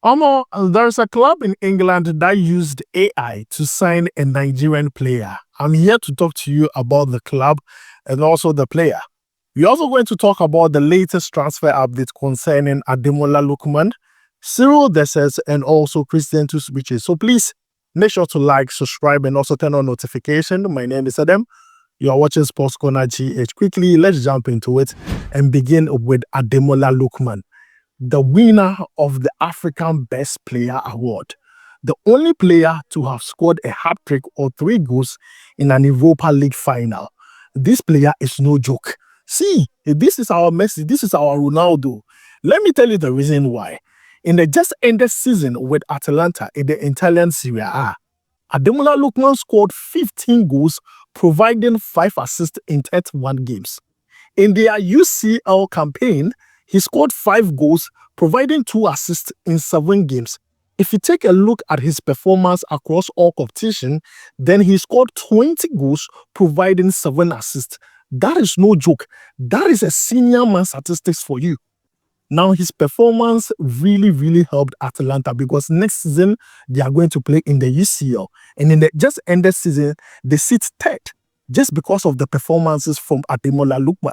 There's a club in England that used AI to sign a Nigerian player. I'm here to talk to you about the club and also the player. We're also going to talk about the latest transfer update concerning Ademola Lookman, cyriel and also christantus. So please make sure to like, subscribe, and also turn on notification. My name is Adem. You are watching Sports Corner GH. Quickly, let's jump into it and begin with Ademola Lookman, the winner of the African Best Player Award, the only player to have scored a hat-trick or 3 goals in an Europa League final. This player is no joke. See, this is our Messi, this is our Ronaldo. Let me tell you the reason why. In the just ended season with Atalanta in the Italian Serie A, Ademola Lookman scored 15 goals, providing 5 assists in 31 games. In their UCL campaign, he scored 5 goals, providing 2 assists in 7 games. If you take a look at his performance across all competition, then he scored 20 goals, providing 7 assists. That is no joke. That is a senior man statistics for you. Now, his performance really helped Atalanta because next season, they are going to play in the UCL. And in the just ended season, they sit third just because of the performances from Ademola Lookman.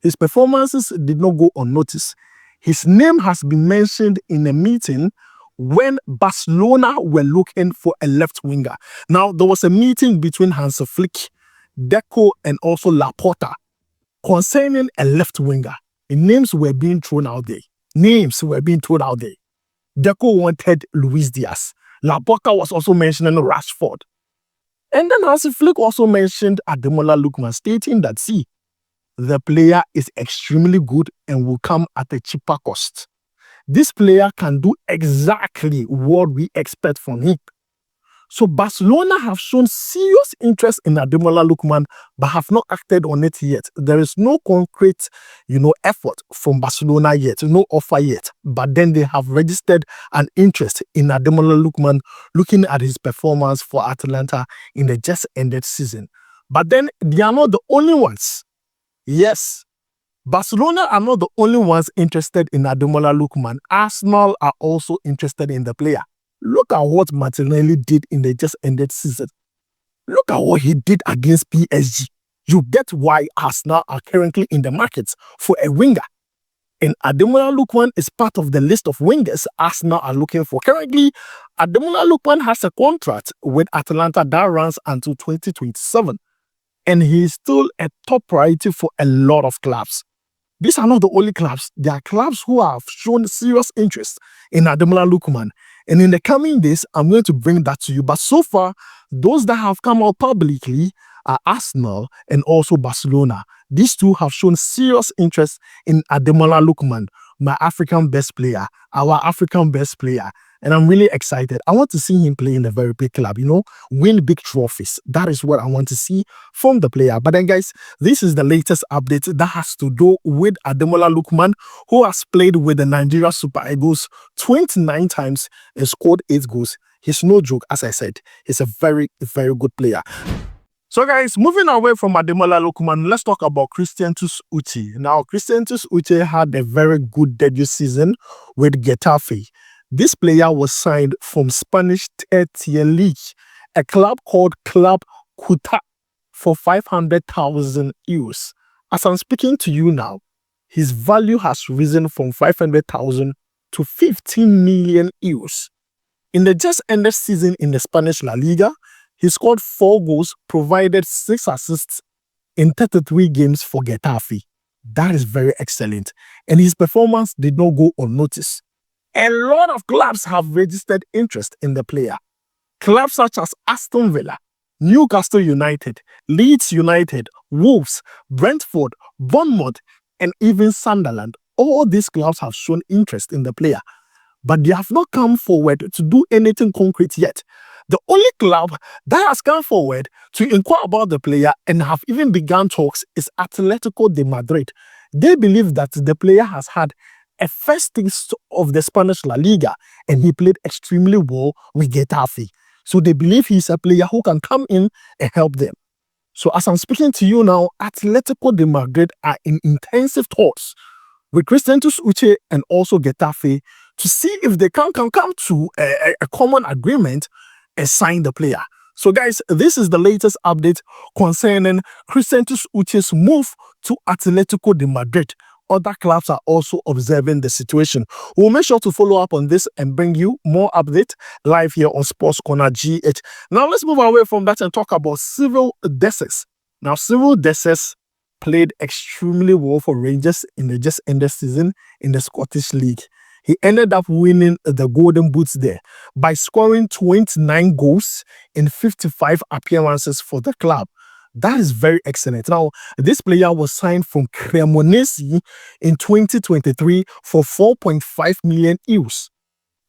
His performances did not go unnoticed. His name has been mentioned in a meeting when Barcelona were looking for a left winger. Now, there was a meeting between Hans Flick, Deco, and also Laporta concerning a left winger. Names were being thrown out there. Deco wanted Luis Diaz. Laporta was also mentioning Rashford. And then Hans Flick also mentioned Ademola Lookman, stating that, see, the player is extremely good and will come at a cheaper cost. This player can do exactly what we expect from him. So Barcelona have shown serious interest in Ademola Lookman, but have not acted on it yet. There is no concrete, effort from Barcelona yet, no offer yet. But then they have registered an interest in Ademola Lookman, looking at his performance for Atalanta in the just ended season. But then they are not the only ones. Yes, Barcelona are not the only ones interested in Ademola Lookman. Arsenal are also interested in the player. Look at what Martinelli did in the just ended season. Look at what he did against PSG. You get why Arsenal are currently in the market for a winger. And Ademola Lookman is part of the list of wingers Arsenal are looking for. Currently, Ademola Lookman has a contract with Atalanta that runs until 2027. And he is still a top priority for a lot of clubs. These are not the only clubs. There are clubs who have shown serious interest in Ademola Lookman. And in the coming days, I'm going to bring that to you. But so far, those that have come out publicly are Arsenal and also Barcelona. These two have shown serious interest in Ademola Lookman, my African best player, our African best player. And I'm really excited. I want to see him play in a very big club, win big trophies. That is what I want to see from the player. But then, guys, this is the latest update that has to do with Ademola Lookman, who has played with the Nigeria Super Eagles 29 times and scored 8 goals. He's no joke, as I said. He's a very good player. So, guys, moving away from Ademola Lookman, let's talk about christantus uche. Now, christantus uche had a very good debut season with Getafe. This player was signed from Spanish third-tier league, a club called Club Cuta, for 500,000 euros. As I'm speaking to you now, his value has risen from 500,000 to 15 million euros. In the just ended season in the Spanish La Liga, he scored 4 goals, provided 6 assists in 33 games for Getafe. That is very excellent. And his performance did not go unnoticed. A lot of clubs have registered interest in the player. Clubs such as Aston Villa, Newcastle United, Leeds United, Wolves, Brentford, Bournemouth, and even Sunderland. All these clubs have shown interest in the player, but they have not come forward to do anything concrete yet. The only club that has come forward to inquire about the player and have even begun talks is Atletico de Madrid. They believe that the player has had a first taste of the Spanish La Liga, and he played extremely well with Getafe. So they believe he's a player who can come in and help them. So as I'm speaking to you now, Atletico de Madrid are in intensive talks with christantus uche and also Getafe to see if they can come to a common agreement and sign the player. So guys, this is the latest update concerning Christantus Uche's move to Atletico de Madrid. Other clubs are also observing the situation. We'll make sure to follow up on this and bring you more update live here on Sports Corner GH. Now let's move away from that and talk about Cyriel Dessers. Now Cyriel Dessers played extremely well for Rangers in the just ended season in the Scottish League. He ended up winning the Golden Boots there by scoring 29 goals in 55 appearances for the club. That is very excellent. Now, this player was signed from Cremonese in 2023 for 4.5 million euros.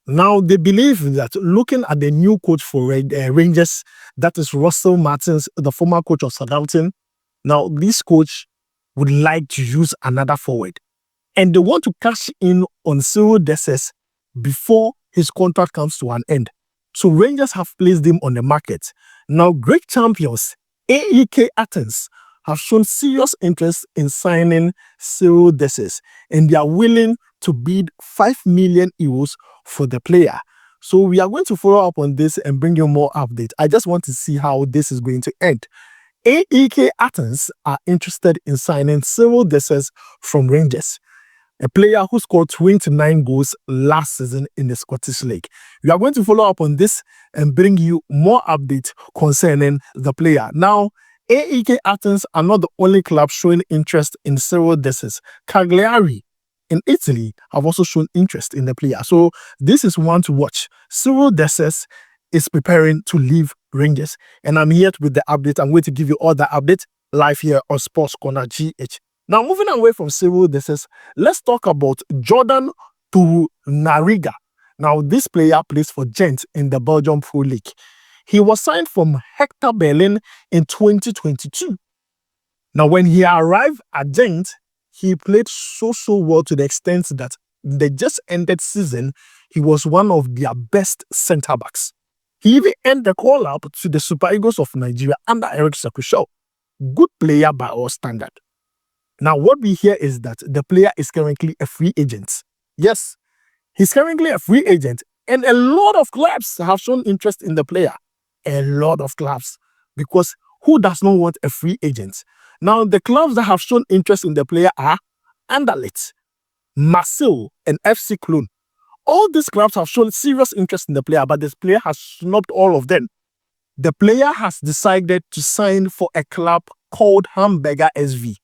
Now, they believe that looking at the new coach for Rangers, that is Russell Martins, the former coach of Southampton, now this coach would like to use another forward. And they want to cash in on Cyriel Dessers before his contract comes to an end. So Rangers have placed him on the market. Now, great champions AEK Athens have shown serious interest in signing Cyriel Dessers, and they are willing to bid 5 million euros for the player. So we are going to follow up on this and bring you more updates. I just want to see how this is going to end. AEK Athens are interested in signing Cyriel Dessers from Rangers, a player who scored 29 goals last season in the Scottish League. We are going to follow up on this and bring you more updates concerning the player. Now, AEK Athens are not the only club showing interest in Cyriel Dessers. Cagliari in Italy have also shown interest in the player. So this is one to watch. Cyriel Dessers is preparing to leave Rangers. And I'm here with the update. I'm going to give you all the updates live here on Sports Corner GH. Now, moving away from Cyriel Dessers, let's talk about Jordan Torunarigha. Now, this player plays for Gent in the Belgium Pro League. He was signed from Hertha Berlin in 2022. Now, when he arrived at Gent, he played so well to the extent that the just ended season, he was one of their best centre-backs. He even earned the call-up to the Super Eagles of Nigeria under Eric Sekusho. Good player by our standard. Now, what we hear is that the player is currently a free agent. Yes, he's currently a free agent, and a lot of clubs have shown interest in the player. A lot of clubs, because who does not want a free agent? Now, the clubs that have shown interest in the player are Anderlecht, Marseille, and FC Cologne. All these clubs have shown serious interest in the player, but this player has snubbed all of them. The player has decided to sign for a club called Hamburger SV.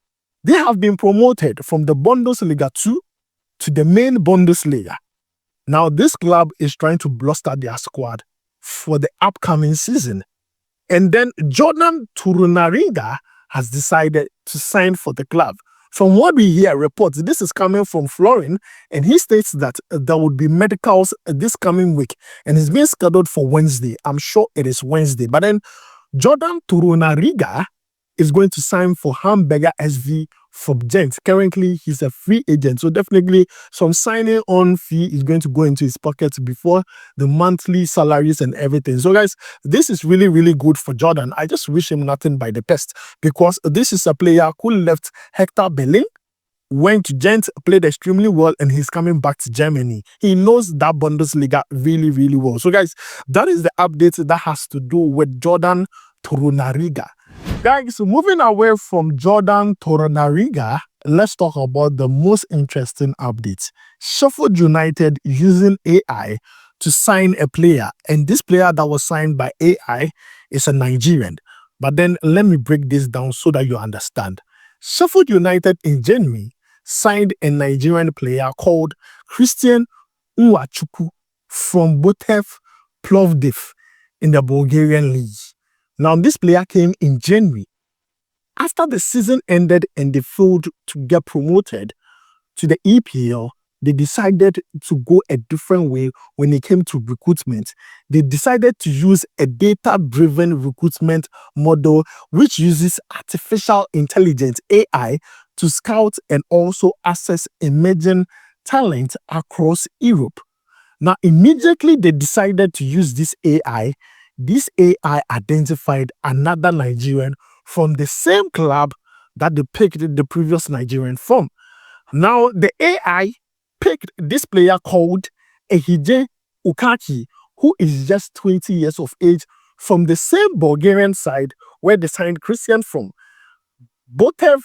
They have been promoted from the Bundesliga 2 to the main Bundesliga. Now, this club is trying to bolster their squad for the upcoming season. And then Jordan Torunarigha has decided to sign for the club. From what we hear reports, this is coming from Florin, and he states that there would be medicals this coming week, and it's being scheduled for Wednesday. I'm sure it is Wednesday. But then Jordan Torunarigha is going to sign for Hamburger SV from Gent. Currently, he's a free agent, so definitely some signing on fee is going to go into his pocket before the monthly salaries and everything. So guys, this is really good for Jordan. I just wish him nothing but the best, because this is a player who left Hertha Berlin, went to Gent, played extremely well, and he's coming back to Germany. He knows that Bundesliga really well. So guys, that is the update that has to do with Jordan Torunarigha. Guys, moving away from Jordan Torunarigha, let's talk about the most interesting updates. Sheffield United using AI to sign a player, and this player that was signed by AI is a Nigerian. But then let me break this down so that you understand. Sheffield United in January signed a Nigerian player called Christian Nwachukwu from Botev Plovdiv in the Bulgarian league. Now, this player came in January. After the season ended and they failed to get promoted to the EPL, they decided to go a different way when it came to recruitment. They decided to use a data-driven recruitment model which uses artificial intelligence, AI, to scout and also assess emerging talent across Europe. Now, immediately they decided to use this AI identified another Nigerian from the same club that they picked the previous Nigerian from. Now, the AI picked this player called Ehije Uche, who is just 20 years of age, from the same Bulgarian side where they signed Christian from, Botev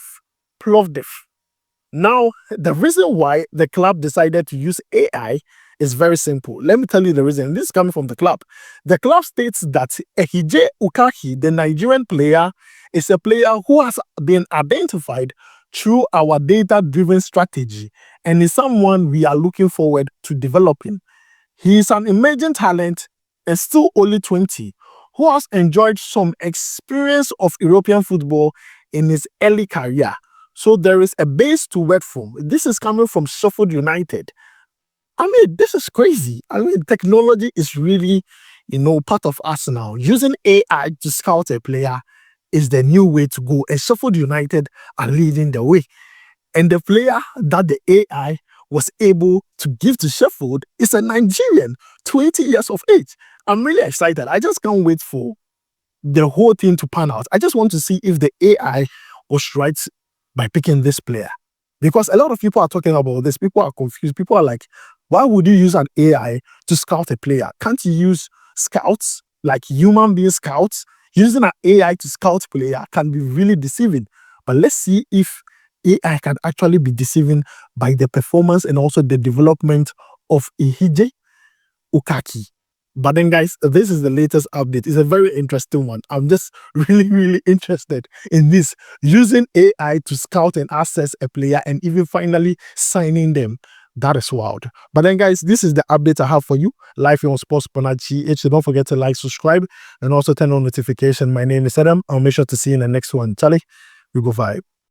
Plovdiv. Now, the reason why the club decided to use AI is very simple. Let me tell you the reason. This is coming from the club. The club states that Ehije Uche, the Nigerian player, is a player who has been identified through our data-driven strategy and is someone we are looking forward to developing. He is an emerging talent and still only 20, who has enjoyed some experience of European football in his early career. So there is a base to work from. This is coming from Sheffield United. I mean, this is crazy. I mean, technology is really, part of us now. Using AI to scout a player is the new way to go. And Sheffield United are leading the way. And the player that the AI was able to give to Sheffield is a Nigerian, 20 years of age. I'm really excited. I just can't wait for the whole thing to pan out. I just want to see if the AI was right by picking this player. Because a lot of people are talking about this. People are confused. People are like, why would you use an AI to scout a player? Can't you use scouts, like human being scouts? Using an AI to scout player can be really deceiving. But let's see if AI can actually be deceiving by the performance and also the development of Ehije Uche. But then, guys, this is the latest update. It's a very interesting one. I'm just really, really interested in this. Using AI to scout and assess a player and even finally signing them. That is wild. But then, guys, this is the update I have for you. Live on Sports GH. Don't forget to like, subscribe, and also turn on notification. My name is Adam. I'll make sure to see you in the next one. Charlie, we go vibe.